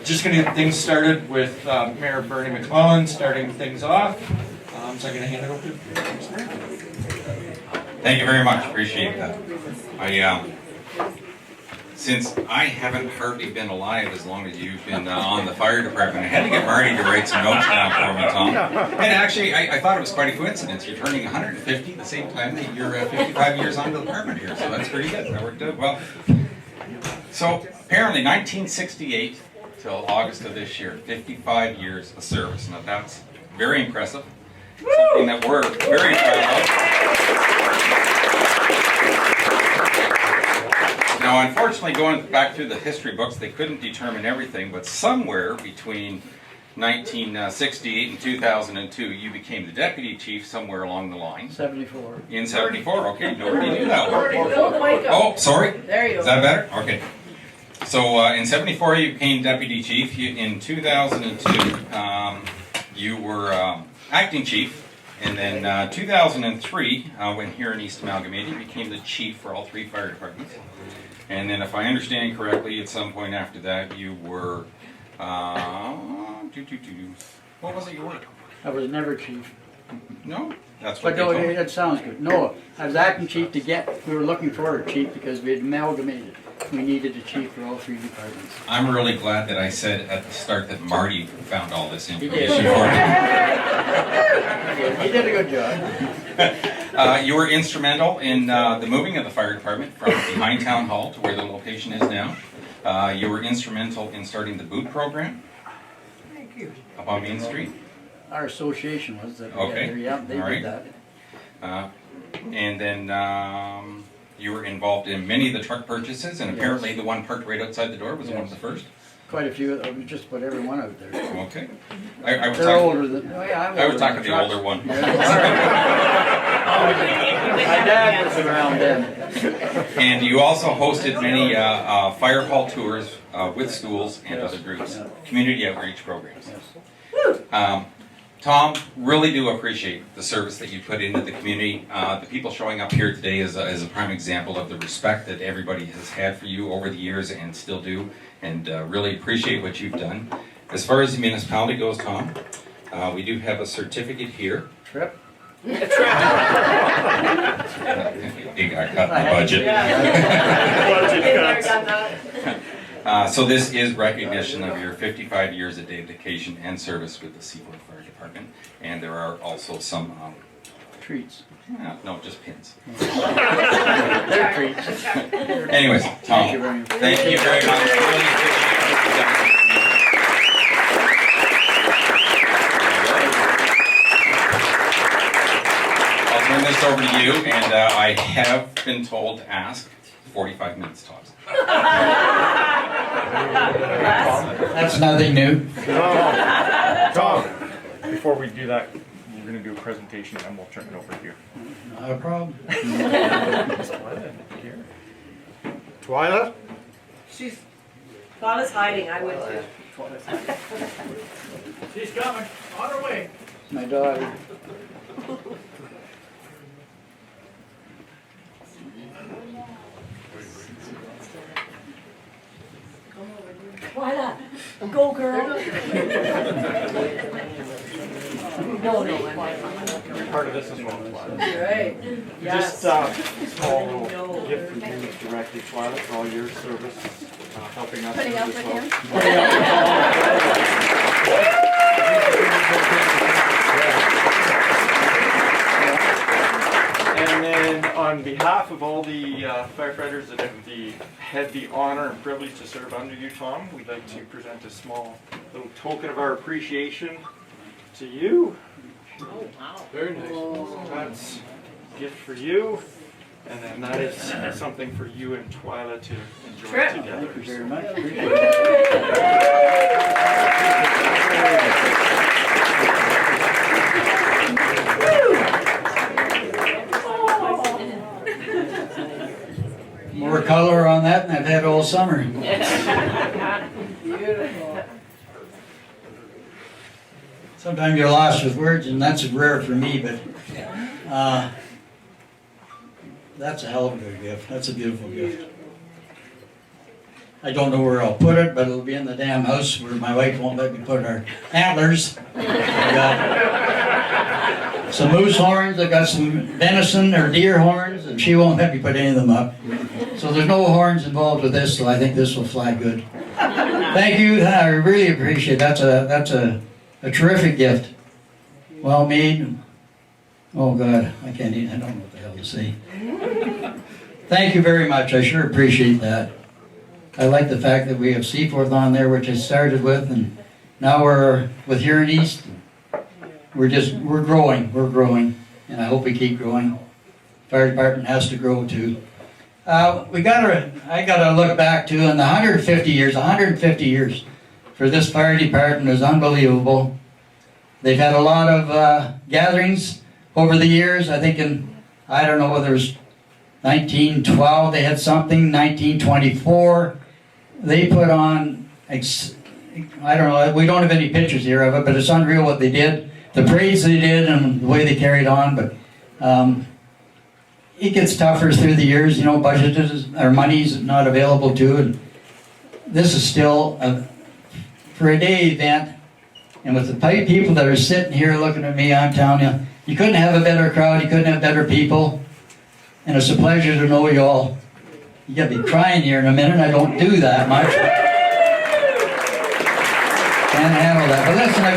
Just going to get things started with Mayor Bernie McClellan starting things off. So I'm going to hand it over to Mayor. Thank you very much. Appreciate that. Since I haven't hardly been alive as long as you've been on the fire department, I had to get Marty to write some notes down for me, Tom. And actually, I thought it was quite a coincidence. You're turning 150 the same time that you're 55 years on the department here, so that's pretty good. That worked out well. So apparently, 1968 till August of this year, 55 years of service. Now that's very impressive. Something that we're very proud of. Now, unfortunately, going back through the history books, they couldn't determine everything, but somewhere between 1968 and 2002, you became the deputy chief somewhere along the line. 74. In 74, okay, nobody knew that one. Oh, sorry. There you go. Is that better? Okay. So in 74, you became deputy chief. In 2002, you were acting chief. And then 2003, when here in East Amalgamated, you became the chief for all 3 fire departments. And then if I understand correctly, at some point after that, you were, what was it you were? I was never chief. No? That's what But they no, told me. that sounds good. No, I was acting chief we were looking for a chief because we had amalgamated. We needed a chief for all 3 departments. I'm really glad that I said at the start that Marty found all this He information did. for me. He did a good job. You were instrumental in the moving of the fire department from behind Town Hall to where the location is now. You were instrumental in starting the boot program up on Main Street. Our association was that. Okay. Yeah, they All right. did that. And then you were involved in many of the truck purchases, and apparently the one parked right outside the door was one of the first. Quite a few. Just put everyone out there. Okay. I was They're talking, older than. Oh, yeah, I'm I was older talking than the trucks. older one. My dad was around then. And you also hosted many fire hall tours with schools and other groups, community outreach programs. Tom, really do appreciate the service that you put into the community. The people showing up here today is a prime example of the respect that everybody has had for you over the years and still do, and really appreciate what you've done. As far as the municipality goes, Tom, we do have a certificate here. Trip. You got cut in the budget. So this is recognition of your 55 years of dedication and service with the Seaforth Fire Department, and there are also some Treats. no, just pins. They're treats. Anyways, Tom, Thank you very much. thank you very much. Really appreciate it. I'll turn this over to you, and I have been told to ask 45 minutes tops. That's nothing new. Tom, before we do that, we're going to do a presentation and we'll turn it over to you. Not a problem. Twyla? Twyla's hiding, I would too. She's coming. On her way. My daughter. Twyla, go girl. No, Part of this as well. right. Just a small little gift from you directly, Twyla, for all your service, helping us. Putting up with him? And then on behalf of all the firefighters that have had the honor and privilege to serve under you, Tom, we'd like to present a small little token of our appreciation to you. Oh, wow. Very nice. That's a gift for you. And then that is something for you and Twyla to enjoy Trip. together. Thank you very much. Appreciate it. More color on that than I've had all summer. Beautiful. Sometimes you're lost with words, and that's rare for me, but that's a hell of a good gift. That's a beautiful gift. I don't know where I'll put it, but it'll be in the damn house where my wife won't let me put our antlers. I got some moose horns, I got some venison or deer horns, and she won't let me put any of them up. So there's no horns involved with this, so I think this will fly good. Thank you, I really appreciate it. That's a terrific gift. Well made. Oh God, I don't know what the hell to say. Thank you very much, I sure appreciate that. I like the fact that we have Seaforth on there, which I started with, and now we're with Huron East. We're growing, and I hope we keep growing. Fire department has to grow too. I gotta look back to in the 150 years for this fire department is unbelievable. They've had a lot of gatherings over the years. I think I don't know whether it was 1912 they had something, 1924 they put on, I don't know, we don't have any pictures here of it, but it's unreal what they did, the parades they did and the way they carried on, but it gets tougher through the years, you know, budgeted or money's not available to, and this is still for a day event, and with the people that are sitting here looking at me, I'm telling you, you couldn't have a better crowd, you couldn't have better people, and it's a pleasure to know you all. You got me crying here in a minute, I don't do that much. Can't handle that. But listen, I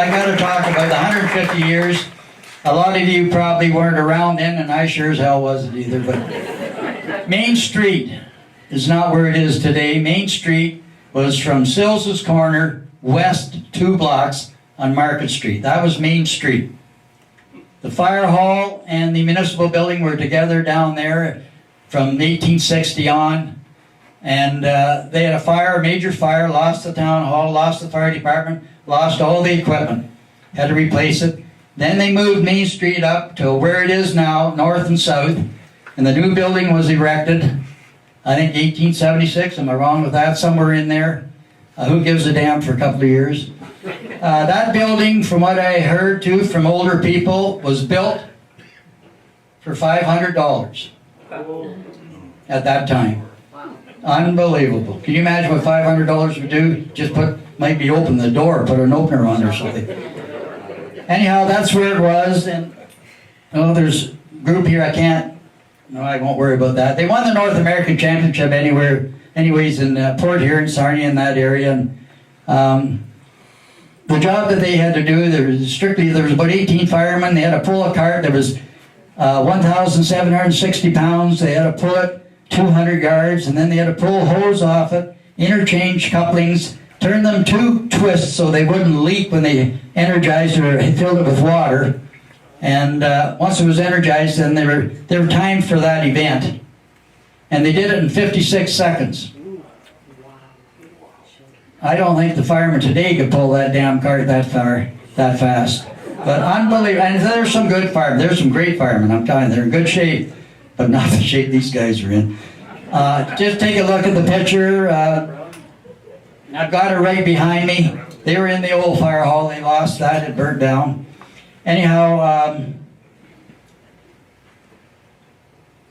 gotta talk about the 150 years. A lot of you probably weren't around then, and I sure as hell wasn't either, but Main Street is not where it is today. Main Street was from Sills' Corner west 2 blocks on Market Street. That was Main Street. The fire hall and the municipal building were together down there from 1860 on, and they had a major fire, lost the town hall, lost the fire department, lost all the equipment, had to replace it. Then they moved Main Street up to where it is now, north and south, and the new building was erected, I think 1876, am I wrong with that? Somewhere in there. Who gives a damn for a couple of years? That building, from what I heard too from older people, was built for $500 at that time. Unbelievable. Can you imagine what $500 would do? Just maybe open the door, put an opener on or something. Anyhow, that's where it was, and there's a group here, I won't worry about that. They won the North American Championship anyways in Port here in Sarnia in that area, and the job that they had to do, there was about 18 firemen. They had to pull a cart that was 1,760 pounds. They had to pull it 200 yards, and then they had to pull a hose off it, interchange couplings, turn them 2 twists so they wouldn't leak when they energized or filled it with water. And once it was energized, then they were timed for that event. And they did it in 56 seconds. I don't think the firemen today could pull that damn cart that fast. But unbelievable. And there's some good firemen. There's some great firemen, I'm telling you. They're in good shape, but not the shape these guys are in. Just take a look at the picture. I've got it right behind me. They were in the old fire hall. They lost that. It burnt down. Anyhow,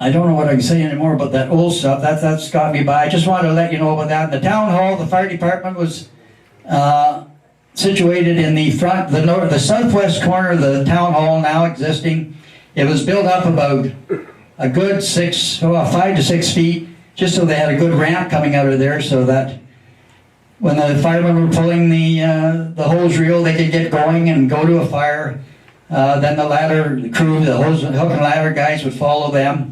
I don't know what I can say anymore about that old stuff. That's got me by. I just wanted to let you know about that. The town hall, the fire department was situated in the front, the southwest corner of the town hall now existing. It was built up about a good 5 to 6 feet, just so they had a good ramp coming out of there, so that when the firemen were pulling the hose reel, they could get going and go to a fire. Then the crew, the hook and ladder guys would follow them.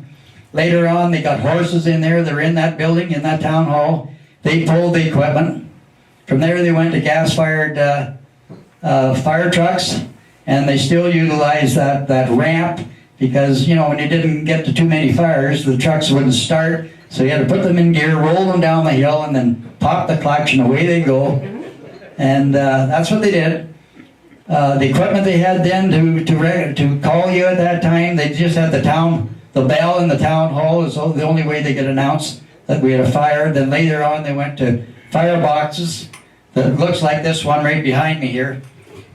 Later on, they got horses in there. They're in that building, in that town hall. They pulled the equipment. From there, they went to gas-fired fire trucks, and they still utilize that ramp because, you know, when you didn't get to too many fires, the trucks wouldn't start. So you had to put them in gear, roll them down the hill, and then pop the clutch, and away they go. And that's what they did. The equipment they had then to call you at that time, they just had the bell in the town hall is the only way they could announce that we had a fire. Then later on they went to fire boxes that looks like this one right behind me here.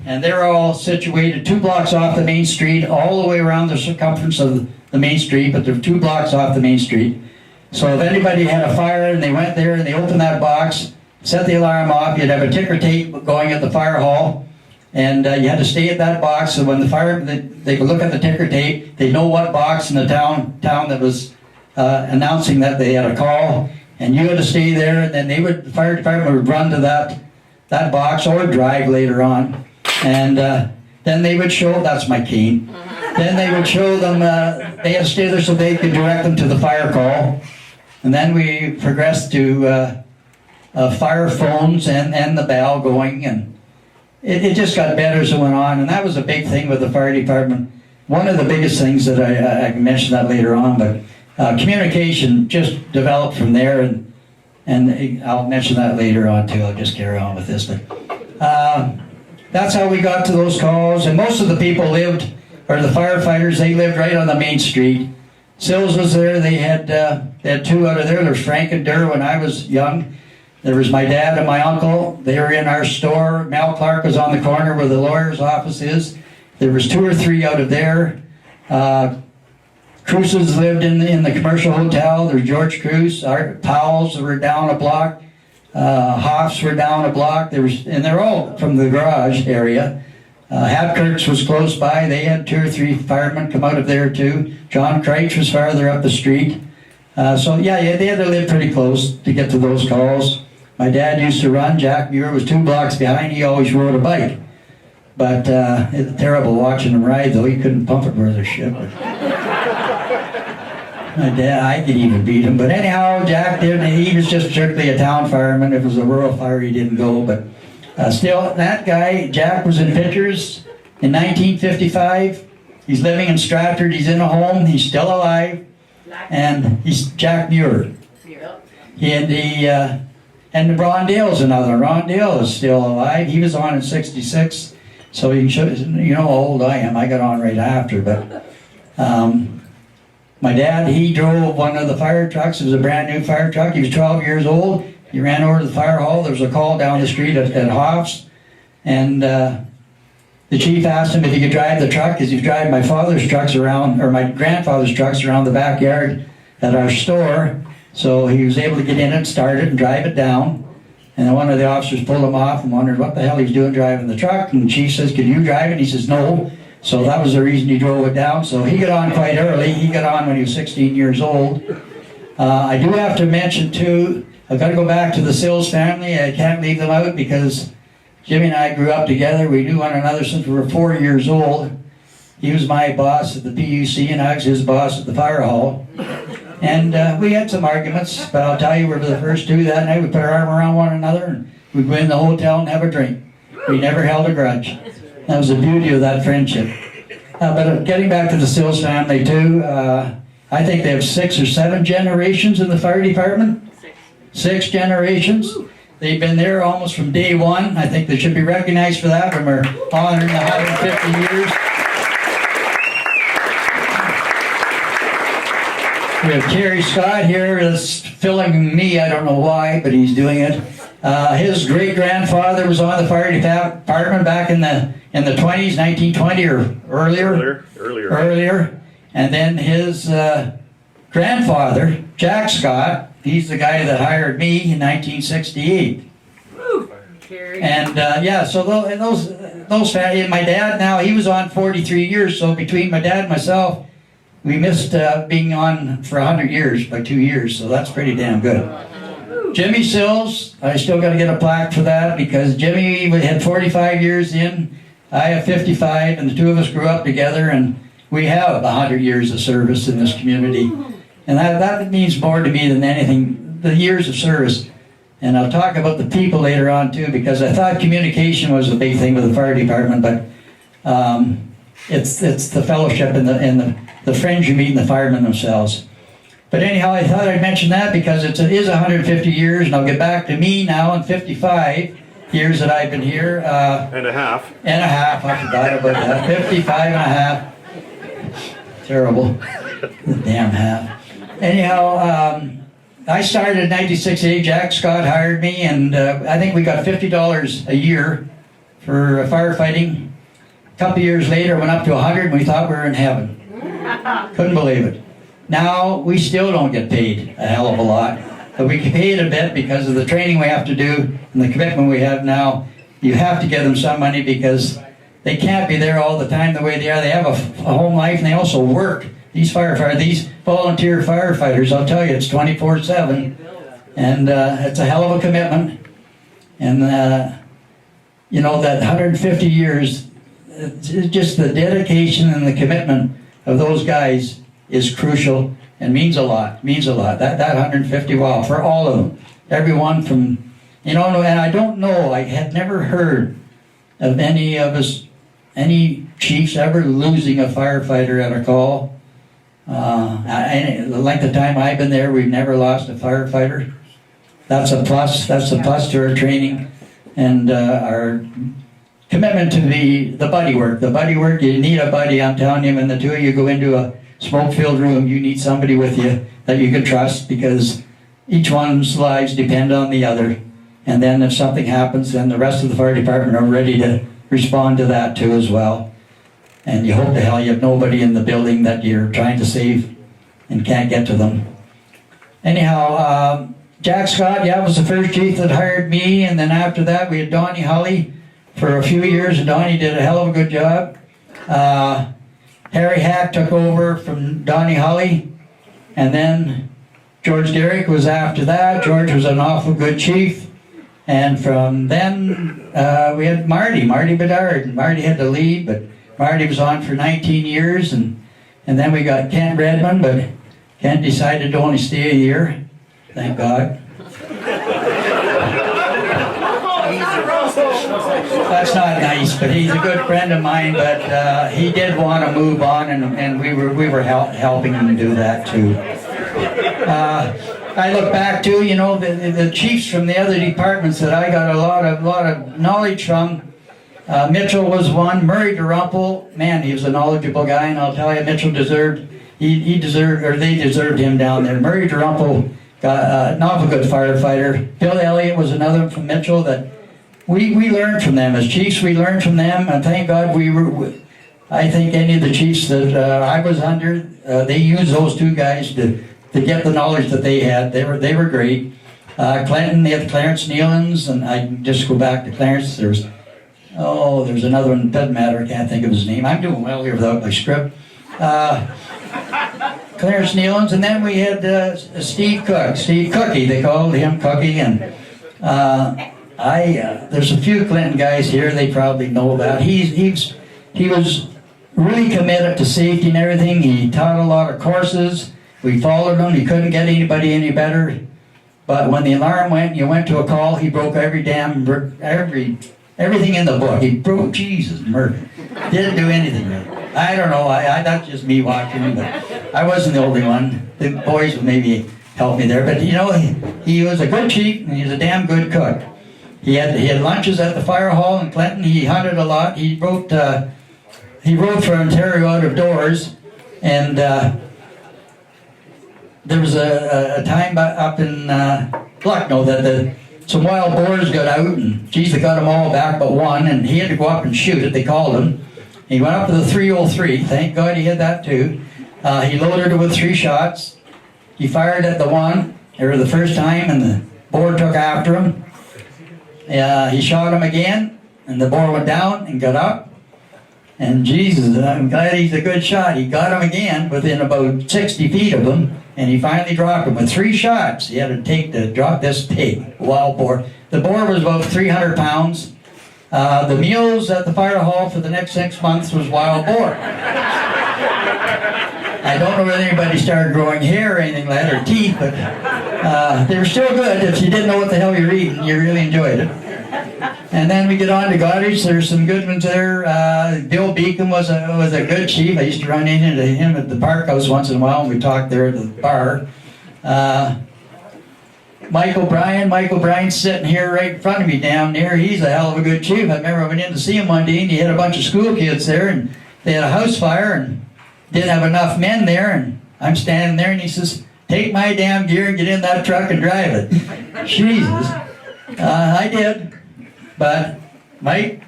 And they're all situated 2 blocks off the main street, all the way around the circumference of the main street, but they're 2 blocks off the main street. So if anybody had a fire and they went there and they opened that box, set the alarm off, you'd have a ticker tape going at the fire hall, and you had to stay at that box. So when the fire, they could look at the ticker tape, they know what box in the town that was announcing that they had a call, and you had to stay there. And then the fire department would run to that box or drive later on, and then they would show. That's my cane. Then they would show them. They had to stay there so they could direct them to the fire call, and then we progressed to fire phones and the bell going, and it just got better as it went on. And that was a big thing with the fire department. One of the biggest things that I can mention that later on, but communication just developed from there, and I'll mention that later on too. I'll just carry on with this, but that's how we got to those calls. And most of the people lived, or the firefighters, they lived right on the main street. Sills was there. They had two out of there. There was Frank and Durr when I was young. There was my dad and my uncle. They were in our store. Mel Clark was on the corner where the lawyer's office is. There was 2 or 3 out of there. Cruises lived in the commercial hotel. There's George Cruz. Our Powell's were down a block. Hoffs were down a block. And they're all from the garage area. Hadkirk's was close by. They had 2 or 3 firemen come out of there too. John Crouch was farther up the street. So yeah, they had to live pretty close to get to those calls. My dad used to run. Jack Muir was 2 blocks behind. He always rode a bike. But it's terrible watching him ride, though. He couldn't pump it worth a shit. My dad, I could even beat him. But anyhow, Jack did. He was just strictly a town fireman. If it was a rural fire, he didn't go. But still, that guy, Jack, was in pictures in 1955. He's living in Stratford. He's in a home. He's still alive. And he's Jack Muir. And Ron Dale's another. Ron Dale is still alive. He was on in 66. So you can show, you know how old I am. I got on right after. But my dad, he drove one of the fire trucks. It was a brand new fire truck. He was 12 years old. He ran over to the fire hall. There was a call down the street at Hoff's. And the chief asked him if he could drive the truck, because he drove my father's trucks around, or my grandfather's trucks around the backyard at our store. So he was able to get in it, start it, and drive it down. And then one of the officers pulled him off and wondered what the hell he was doing driving the truck. And the chief says, "Can you drive it?" He says, "No." So that was the reason he drove it down. So he got on quite early. He got on when he was 16 years old. I do have to mention too, I've got to go back to the Sills family. I can't leave them out because Jimmy and I grew up together. We knew one another since we were 4 years old. He was my boss at the PUC and I was his boss at the fire hall. And we had some arguments, but I'll tell you, we were the first 2 that night. We put our arm around one another and we'd go in the hotel and have a drink. We never held a grudge. That was the beauty of that friendship. But getting back to the Sills family too, I think they have 6 or 7 generations in the fire department. 6 generations. They've been there almost from day one. I think they should be recognized for that when we're honoring 150 years. We have Terry Scott here that's filling me. I don't know why, but he's doing it. His great-grandfather was on the fire department back in the 20s, 1920 or earlier. Earlier. And then his grandfather, Jack Scott, he's the guy that hired me in 1968. And yeah, so those families, my dad now, he was on 43 years, so between my dad and myself, we missed being on for 100 years by 2 years, so that's pretty damn good. Jimmy Sills, I still got to get a plaque for that because Jimmy had 45 years in, I have 55, and the 2 of us grew up together, and we have 100 years of service in this community. And that means more to me than anything, the years of service. And I'll talk about the people later on too, because I thought communication was a big thing with the fire department, but it's the fellowship and the friends you meet and the firemen themselves. But anyhow, I thought I'd mention that because it is 150 years, and I'll get back to me now in 55 years that I've been here. And a half. And a half, I forgot about that. 55 and a half. Terrible. Damn half. Anyhow, I started in 1968. Jack Scott hired me, and I think we got $50 a year for firefighting. A couple years later, it went up to 100, and we thought we were in heaven. Couldn't believe it. Now, we still don't get paid a hell of a lot, but we get paid a bit because of the training we have to do and the commitment we have now. You have to give them some money because they can't be there all the time the way they are. They have a home life and they also work. These firefighters, these volunteer firefighters, I'll tell you, it's 24/7, and it's a hell of a commitment. And you know, that 150 years, just the dedication and the commitment of those guys is crucial and means a lot. Means a lot. That 150, wow, for all of them, everyone from, you know, and I don't know, I had never heard of any of us, any chiefs ever losing a firefighter at a call. The length of time I've been there, we've never lost a firefighter. That's a plus. That's a plus to our training and our commitment to the buddy work. The buddy work, you need a buddy, I'm telling you, when the two of you go into a smoke-filled room, you need somebody with you that you can trust because each one's lives depend on the other. And then if something happens, then the rest of the fire department are ready to respond to that too as well. And you hope to hell you have nobody in the building that you're trying to save and can't get to them. Anyhow, Jack Scott, yeah, was the first chief that hired me, and then after that we had Donnie Hully for a few years, and Donnie did a hell of a good job. Harry Hack took over from Donnie Hully, and then George Derrick was after that. George was an awful good chief, and from then we had Marty Bedard. Marty had to leave, but Marty was on for 19 years, and then we got Kent Redmond, but Kent decided to only stay a year. Thank God. That's not nice, but he's a good friend of mine, but he did want to move on, and we were helping him do that too. I look back too, you know, the chiefs from the other departments that I got a lot of knowledge from. Mitchell was one. Murray Durumple, man, he was a knowledgeable guy, and I'll tell you, Mitchell they deserved him down there. Murray Durumple got an awful good firefighter. Bill Elliott was another one from Mitchell that we learned from them. As chiefs, we learned from them, and thank God I think any of the chiefs that I was under, they used those two guys to get the knowledge that they had. They were great. Clinton, they had Clarence Nealons, and I just go back to Clarence. There's another one, doesn't matter, I can't think of his name. I'm doing well here without my script. Clarence Nealons, and then we had Steve Cook. Steve Cookie, they called him Cookie, and there's a few Clinton guys here they probably know about. He was really committed to safety and everything. He taught a lot of courses. We followed him. He couldn't get anybody any better. But when the alarm went, you went to a call, he broke everything in the book. He broke Jesus, murder. Didn't do anything really. I don't know. That's just me watching him, but I wasn't the only one. The boys would maybe help me there. But you know, he was a good chief and he was a damn good cook. He had lunches at the fire hall in Clinton. He hunted a lot. He wrote for Ontario Out of Doors, and there was a time up in Lucknow that some wild boars got out, and geez, they got them all back but one, and he had to go up and shoot it. They called him. He went up to the 303. Thank God he had that too. He loaded it with 3 shots. He fired at the one, or the first time, and the boar took after him. He shot him again, and the boar went down and got up. And Jesus, I'm glad he's a good shot. He got him again within about 60 feet of him, and he finally dropped him with 3 shots. He had to take to drop this pig, wild boar. The boar was about 300 pounds. The meals at the fire hall for the next 6 months was wild boar. I don't know whether anybody started growing hair or anything like that, or teeth, but they were still good. If you didn't know what the hell you're eating, you really enjoyed it. And then we get on to Goddard. There's some good ones there. Bill Beacom was a good chief. I used to run into him at the park house once in a while, and we talked there at the bar. Michael Bryan's sitting here right in front of me down there. He's a hell of a good chief. I remember I went in to see him one day, and he had a bunch of school kids there, and they had a house fire, and didn't have enough men there, and I'm standing there, and he says, "Take my damn gear and get in that truck and drive it." Jesus. I did. But, Mike,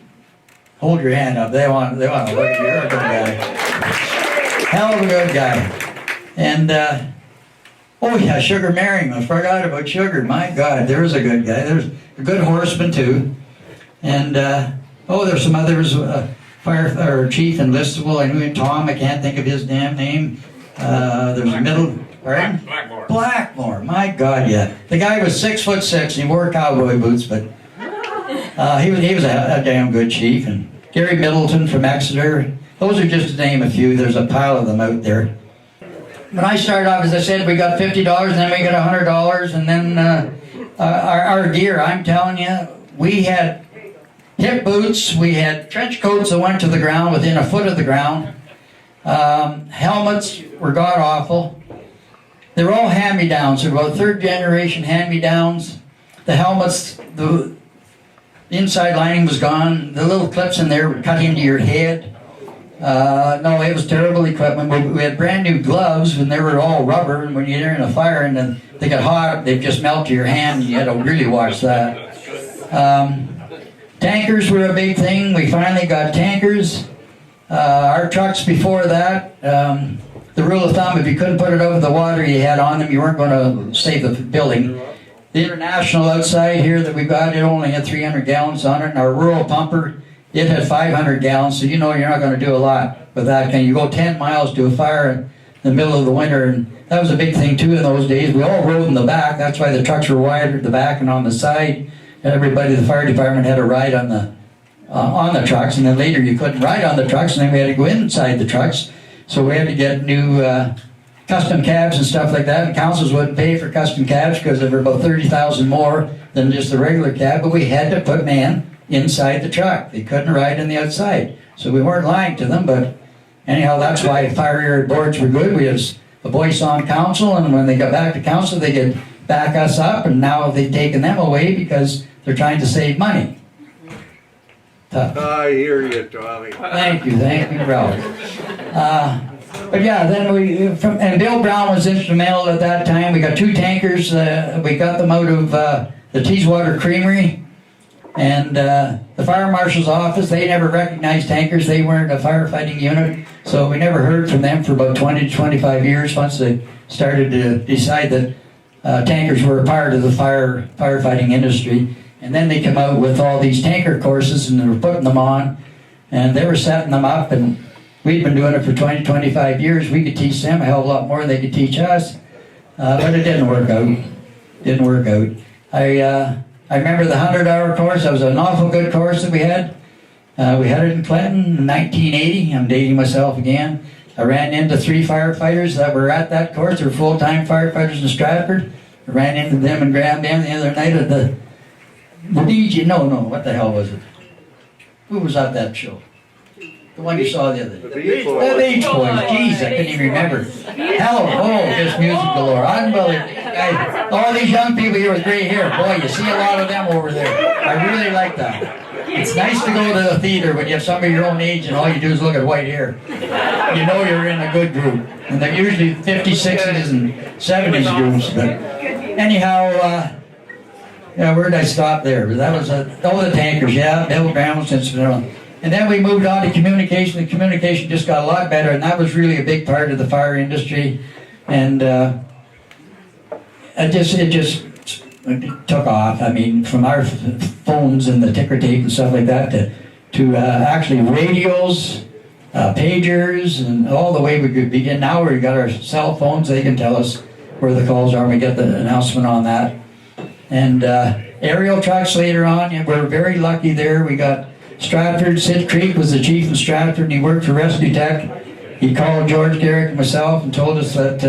hold your hand up. They want to look at you. You're a good guy. Hell of a good guy. And, oh yeah, Sugar Merriam. I forgot about Sugar. My God, there was a good guy. There's a good horseman too. And, there's some others. Chief Enlistable. I knew him, Tom. I can't think of his damn name. There's a middle. Pardon? Blackmore. Blackmore. My God, yeah. The guy was 6'6", and he wore cowboy boots, but he was a damn good chief. And Gary Middleton from Exeter. Those are just to name a few. There's a pile of them out there. When I started off, as I said, we got $50, and then we got $100, and then our gear. I'm telling you, we had hip boots, we had trench coats that went to the ground within a foot of the ground. Helmets were god-awful. They were all hand-me-downs. They're about third generation hand-me-downs. The helmets, the inside lining was gone. The little clips in there would cut into your head. No, it was terrible equipment. We had brand new gloves, and they were all rubber, and when you're in a fire and then they get hot, they just melt to your hand, and you had to really watch that. Tankers were a big thing. We finally got tankers. Our trucks before that, the rule of thumb, if you couldn't put it over the water you had on them, you weren't going to save the building. The International outside here that we got, it only had 300 gallons on it, and our rural pumper, it had 500 gallons, so you know you're not going to do a lot with that. Can you go 10 miles to a fire in the middle of the winter? And that was a big thing too in those days. We all rode in the back. That's why the trucks were wired at the back and on the side. Everybody, the fire department had a ride on the trucks, and then later you couldn't ride on the trucks, and then we had to go inside the trucks. So we had to get new custom cabs and stuff like that, and councils wouldn't pay for custom cabs because they were about 30,000 more than just the regular cab, but we had to put man inside the truck. They couldn't ride on the outside. So we weren't lying to them, but anyhow, that's why fire area boards were good. We had a voice on council, and when they got back to council, they could back us up, and now they've taken them away because they're trying to save money. Tough. I hear you, Tommy. Thank you, Ralph. But yeah, then and Bill Brown was instrumental at that time. We got 2 tankers. We got them out of the Teeswater Creamery, and the fire marshal's office. They never recognized tankers. They weren't a firefighting unit, so we never heard from them for about 20 to 25 years. Once they started to decide that tankers were a part of the firefighting industry. And then they come out with all these tanker courses, and they were putting them on, and they were setting them up, and we'd been doing it for 20, 25 years. We could teach them a hell of a lot more than they could teach us, but it didn't work out. I remember the 100-hour course. That was an awful good course that we had. We had it in Clinton in 1980. I'm dating myself again. I ran into 3 firefighters that were at that course. They were full-time firefighters in Stratford. I ran into them and grabbed them the other night at the DJ. No, what the hell was it? Who was at that show? The one you saw the other day. The Beach The Boys. Beach Boys. Jeez, I couldn't even remember. Hell, just music galore. Unbelievable. All these young people here with gray hair, boy, you see a lot of them over there. I really like that. It's nice to go to the theater when you have somebody your own age and all you do is look at white hair. You know you're in a good group. And they're usually 50s, 60s, and 70s groups. But anyhow, where did I stop there? That was the tankers, Bill Brown was instrumental. And then we moved on to communication. The communication just got a lot better, and that was really a big part of the fire industry. And it just took off. I mean, from our phones and the ticker tape and stuff like that to actually radios, pagers, and all the way we could begin. Now we got our cell phones. They can tell us where the calls are, and we get the announcement on that. And aerial trucks later on, we're very lucky there. We got Stratford. Sid Creek was the chief in Stratford, and he worked for Rescue Tech. He called George Garrick and myself and told us that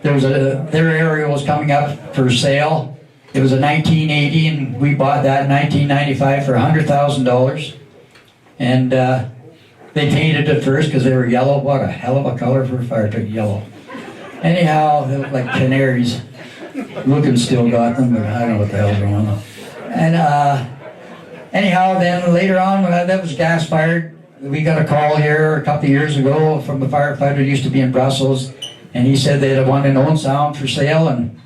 their aerial was coming up for sale. It was a 1980, and we bought that in 1995 for $100,000. And they painted it first because they were yellow. What a hell of a color for a fire truck, yellow. Anyhow, they looked like canaries. Looking still got them, but I don't know what the hell's wrong with them. And anyhow, then later on, that was gas fired. We got a call here a couple of years ago from a firefighter who used to be in Brussels, and he said they had one in Owen Sound for sale, and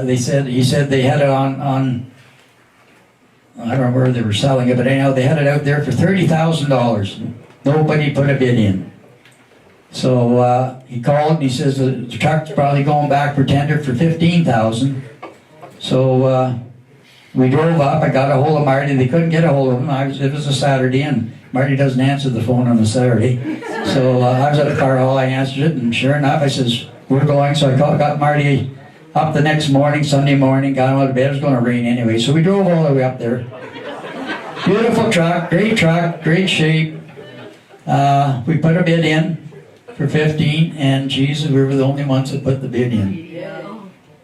he said they had it on I don't know where they were selling it, but anyhow, they had it out there for $30,000. Nobody put a bid in. So he called and he says the truck's probably going back for tender for $15,000. So we drove up. I got a hold of Marty. They couldn't get a hold of him. It was a Saturday, and Marty doesn't answer the phone on a Saturday. So I was at the car hall. I answered it, and sure enough, I says, we're going. So I got Marty up the next morning, Sunday morning, got him out of bed. It was going to rain anyway. So we drove all the way up there. Beautiful truck, great shape. We put a bid in for 15, and Jesus, we were the only ones that put the bid in.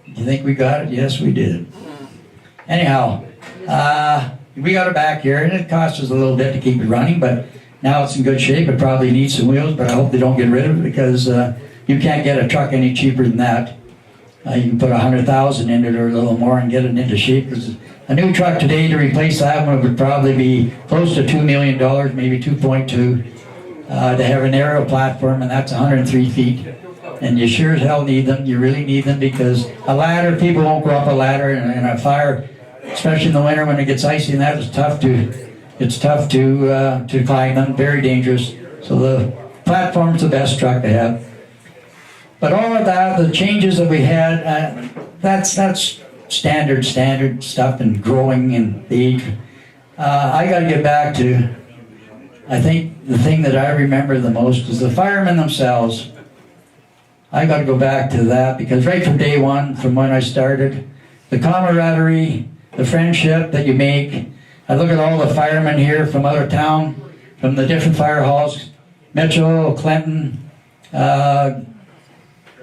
You think we got it? Yes, we did. Anyhow, we got it back here, and it cost us a little bit to keep it running, but now it's in good shape. It probably needs some wheels, but I hope they don't get rid of it, because you can't get a truck any cheaper than that. You can put $100,000 in it or a little more and get it into shape. Because a new truck today, to replace that one, would probably be close to $2 million, maybe 2.2, to have an aerial platform, and that's 103 feet. And you sure as hell need them. You really need them, because a ladder, people won't go up a ladder, and a fire, especially in the winter when it gets icy, and that is tough to climb them. Very dangerous. So the platform's the best truck to have. But all of that, the changes that we had, that's standard stuff and growing and age. I got to get back to, I think the thing that I remember the most is the firemen themselves. I got to go back to that, because right from day one, from when I started, the camaraderie, the friendship that you make. I look at all the firemen here from out of town, from the different fire halls, Mitchell, Clinton,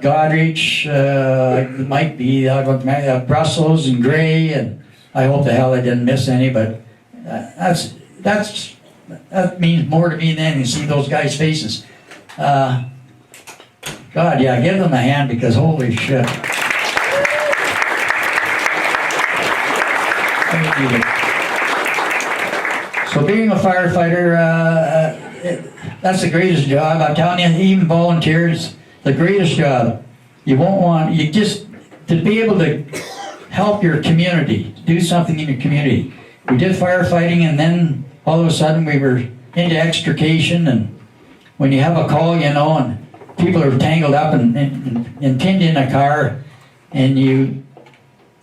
Goderich, might be Brussels and Gray, and I hope the hell I didn't miss any, but that means more to me than you see those guys' faces. God, yeah, give them a hand, because holy shit. So being a firefighter, that's the greatest job. I'm telling you, even volunteers, the greatest job. You just to be able to help your community, do something in your community. We did firefighting, and then all of a sudden we were into extrication, and when you have a call, and people are tangled up and pinned in a car, and you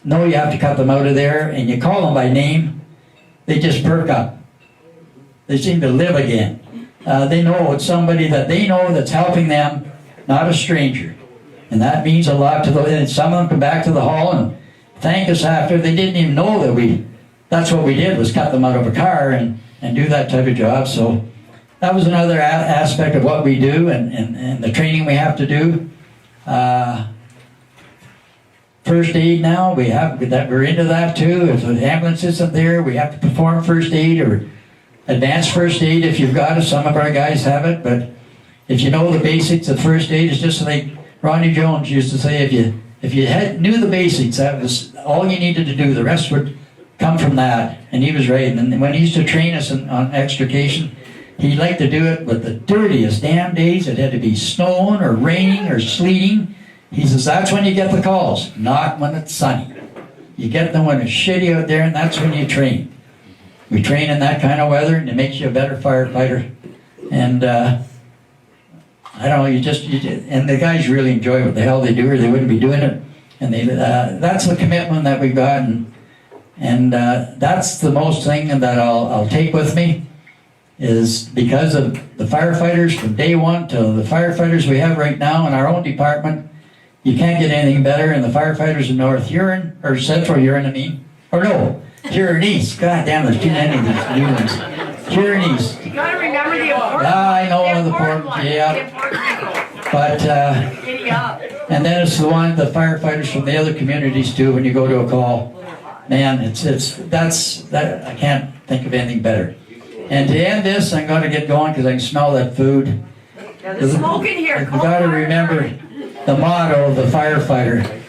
know you have to cut them out of there, and you call them by name, they just perk up. They seem to live again. They know it's somebody that they know that's helping them, not a stranger. And that means a lot to them. And some of them come back to the hall and thank us after. They didn't even know that's what we did, was cut them out of a car and do that type of job. So that was another aspect of what we do, and the training we have to do. First aid now, we're into that too. If the ambulance isn't there, we have to perform first aid or advanced first aid if you've got it. Some of our guys have it, but if you know the basics of first aid, it's just like Ronnie Jones used to say, if you knew the basics, that was all you needed to do. The rest would come from that. And he was right. And when he used to train us on extrication, he liked to do it with the dirtiest damn days. It had to be snowing or raining or sleeting. He says, that's when you get the calls, not when it's sunny. You get them when it's shitty out there, and that's when you train. We train in that kind of weather, and it makes you a better firefighter. And I don't know, and the guys really enjoy what the hell they do, or they wouldn't be doing it. And that's the commitment that we've got, and that's the most thing that I'll take with me, is because of the firefighters from day one to the firefighters we have right now in our own department. You can't get anything better. And the firefighters in North Huron, or Central Huron, Huron East. God damn, there's too many of these new ones. Huron East. You gotta remember the important I know the important, ones. yeah. The important people. But Giddy up. and then it's the firefighters from the other communities too. When you go to a call, man, that's I can't think of anything better. And to end this, I'm going to get going because I can smell that food. Yeah, there's smoke in here. You got to remember the motto of the firefighter.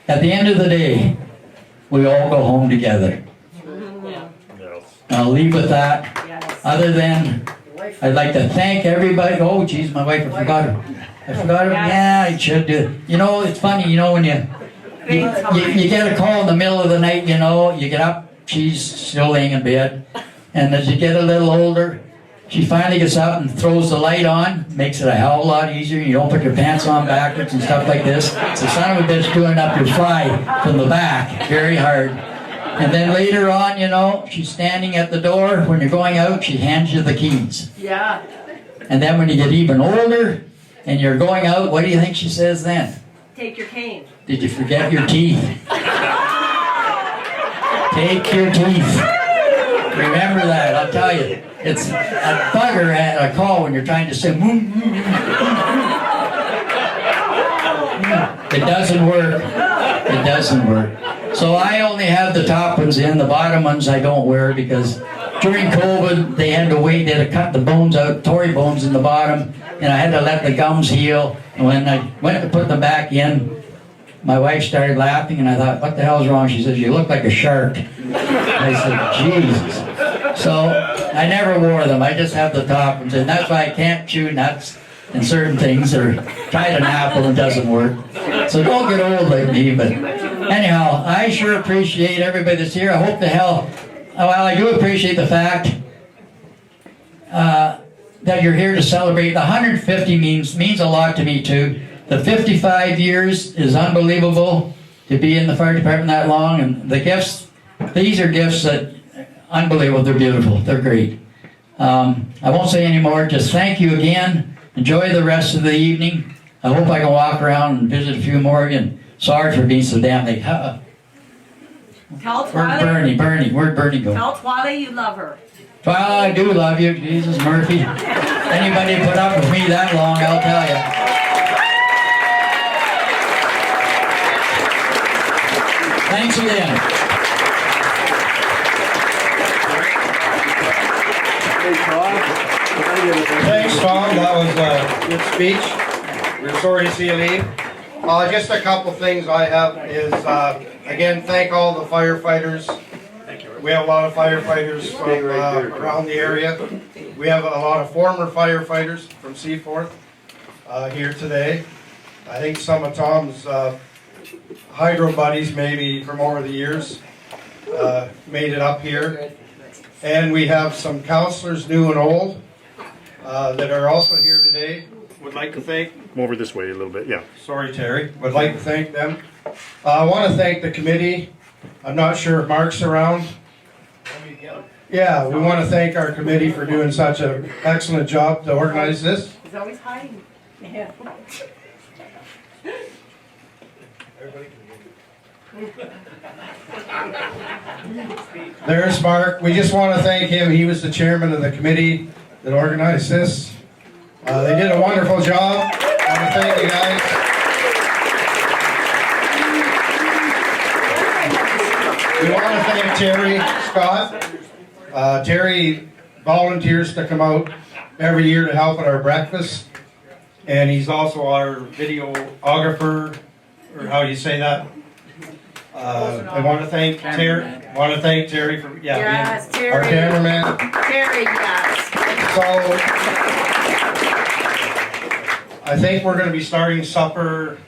At the end of the day, we all go home together. I'll leave with that. Other than, I'd like to thank everybody. Oh, geez, my wife, I forgot her. Yeah, I should do. It's funny, when you get a call in the middle of the night, you get up, she's still laying in bed. And as you get a little older, She finally gets up and throws the light on, makes it a hell of a lot easier. You don't put your pants on backwards and stuff like this. So son of a bitch doing up your fly from the back, very hard. And then later on, you know, she's standing at the door. When you're going out, she hands you the keys. Yeah. And then when you get even older and you're going out, what do you think she says then? Take your cane. Did you forget your teeth? Take your teeth. Remember that, I'll tell you. It's a bugger at a call when you're trying to say, it doesn't work. It doesn't work. So I only have the top ones in, the bottom ones I don't wear because during COVID they had to wait, they had to cut the bones out, Tory bones in the bottom, and I had to let the gums heal. And when I went to put them back in, my wife started laughing and I thought, what the hell's wrong? She says, you look like a shark. I said, Jesus. So I never wore them, I just have the top ones, and that's why I can't chew nuts and certain things, or tried an apple and it doesn't work. So don't get old like me, but anyhow, I sure appreciate everybody that's here. I hope well, I do appreciate the fact that you're here to celebrate. The 150 means a lot to me too. The 55 years is unbelievable to be in the fire department that long, and the gifts, these are gifts that, unbelievable, they're beautiful, they're great. I won't say any more, just thank you again. Enjoy the rest of the evening. I hope I can walk around and visit a few more again. Sorry for being so damn late. Tell Where'd Twiley. Where'd Bernie go? Tell Twiley you love her. Well, I do love you, Jesus Murphy. Anybody put up with me that long, I'll tell you. Thanks again. Thanks, Tom. That was a good speech. We're sorry to see you leave. Just a couple things I have is, again, thank all the firefighters. We have a lot of firefighters from around the area. We have a lot of former firefighters from Seaforth here today. I think some of Tom's hydro buddies, maybe from over the years, made it up here. And we have some counselors, new and old, that are also here today. Would like to thank... Come over this way a little bit, yeah. Sorry, Terry. Would like to thank them. I want to thank the committee. I'm not sure if Mark's around. Yeah, we want to thank our committee for doing such an excellent job to organize this. He's always hiding. Yeah. There's Mark. We just want to thank him. He was the chairman of the committee that organized this. They did a wonderful job. I want to thank you guys. We want to thank Terry Scott. Terry volunteers to come out every year to help at our breakfast. And he's also our videographer, or how you say that. I want to thank Terry. For Yes, being our Terry. cameraman. Terry, yes. So I think we're going to be starting supper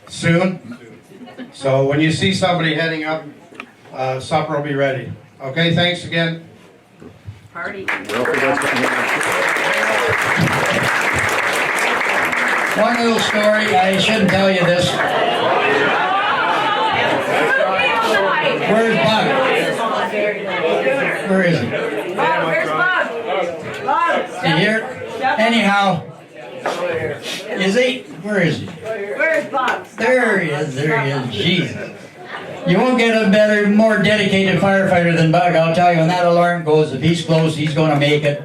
soon. So when you see somebody heading up, supper will be ready. Okay, thanks again. Party. One little story, I shouldn't tell you this. Where's Bug? Where is he? Bob, where's Bob? Bob. Is he here? Anyhow, is he? Where is he? Where's Bob? There he is, Jesus. You won't get a better, more dedicated firefighter than Bug, I'll tell you. When that alarm goes, if he's close, he's going to make it.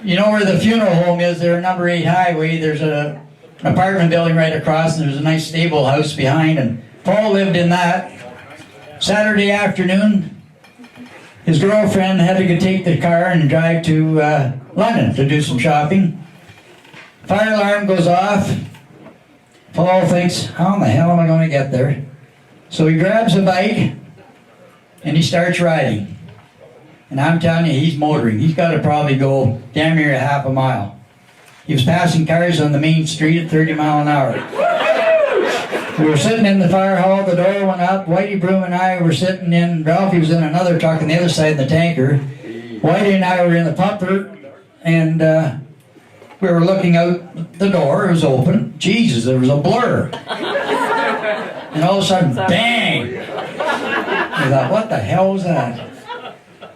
You know where the funeral home is there, number 8 highway, there's an apartment building right across, and there's a nice stable house behind, and Paul lived in that. Saturday afternoon, his girlfriend had to take the car and drive to London to do some shopping. Fire alarm goes off. Paul thinks, how in the hell am I going to get there? So he grabs a bike and he starts riding. And I'm telling you, he's motoring. He's got to probably go damn near a half a mile. He was passing cars on the main street at 30 miles an hour. We were sitting in the fire hall, the door went up, Whitey Broom and I were sitting in, Ralphie was in another truck on the other side of the tanker. Whitey and I were in the pumper, and we were looking out the door. It was open. Jesus, there was a blur. And all of a sudden, bang! We thought, what the hell was that?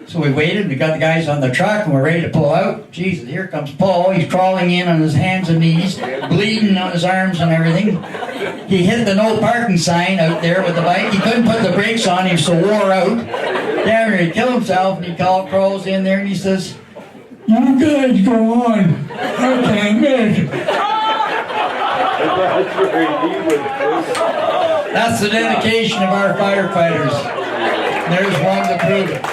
So we waited. We got the guys on the truck, and we're ready to pull out. Jesus, here comes Paul. He's crawling in on his hands and knees, bleeding on his arms and everything. He hit the no parking sign out there with the bike. He couldn't put the brakes on. He was so wore out. Damn near he'd kill himself, and he crawls in there and he says, "You guys go on. I can't make it." That's the dedication of our firefighters. There's one to prove it.